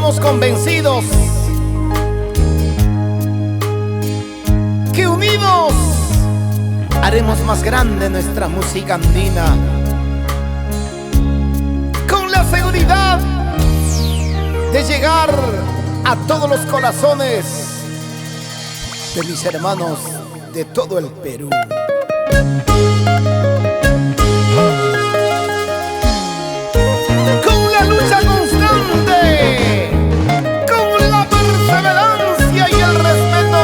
estamos convencidos que unidos haremos más grande nuestra música andina, con la seguridad de llegar a todos los corazones de mis hermanos de todo el Perú. Con la lucha constante, con la perseverancia y el respeto,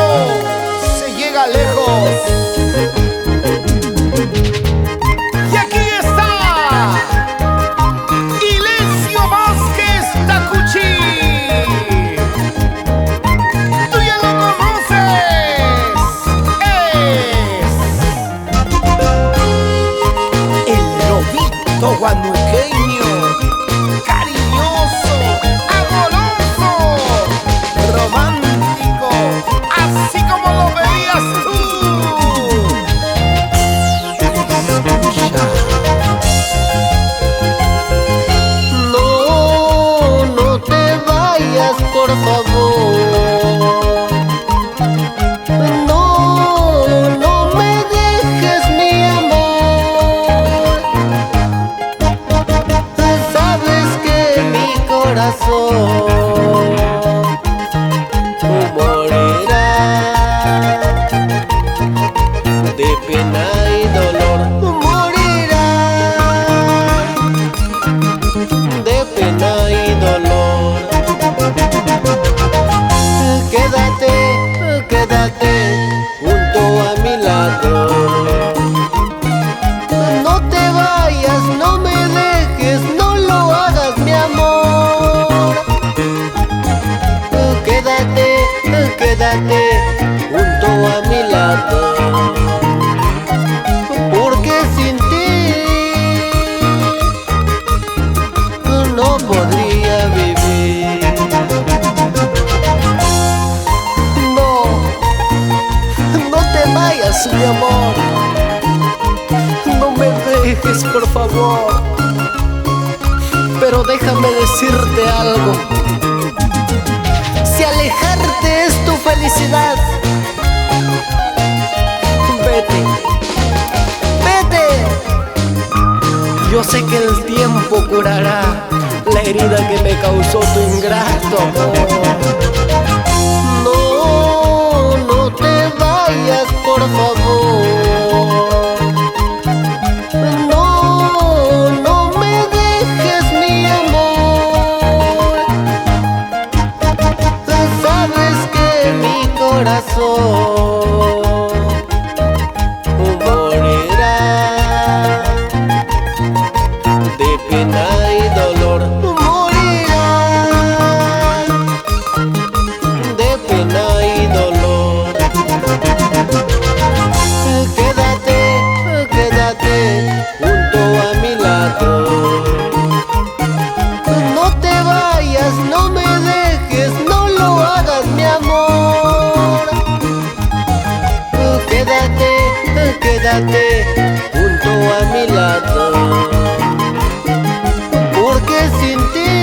se llega lejos. Y aquí está Ilesio Vázquez Tacuchi. Tú ya lo conoces, es el lobito guanuqueño, cariñoso, amoroso, romántico, así como lo veías tú. No, no te vayas, por favor. No, no me dejes, mi amor. Sabes que mi corazón morirá de pena y dolor. Morirá de pena y dolor. Quédate, quédate junto a mi lado. No te vayas, no me dejes, no lo hagas, mi amor. Quédate, quédate junto a mi lado. Porque sin ti no podría vivir. No, no te vayas, mi amor. No me dejes, por favor. Pero déjame decirte algo. Si alejarte es tu felicidad, vete, vete. Yo sé que el tiempo curará la herida que me causó tu ingrato amor. No, no te vayas, por favor. No, no me dejes, mi amor. Sabes que mi corazón morirá de pena y dolor. Morirá de pena y dolor. Quédate, quédate junto a mi lado. No te vayas, no me dejes, no lo hagas, mi amor. Quédate, quédate junto a mi lado. Porque sin ti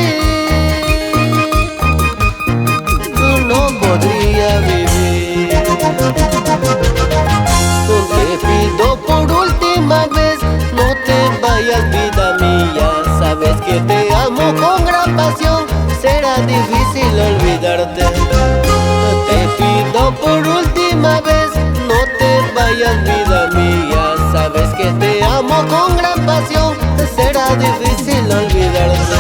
no podría vivir. Te pido por última vez, no te vayas, vida mía. Sabes que te amo con gran pasión, será difícil olvidarte. Te pido por última vez, no te vayas, vida mía. Sabes que te amo con gran pasión, será difícil olvidarte.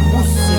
música.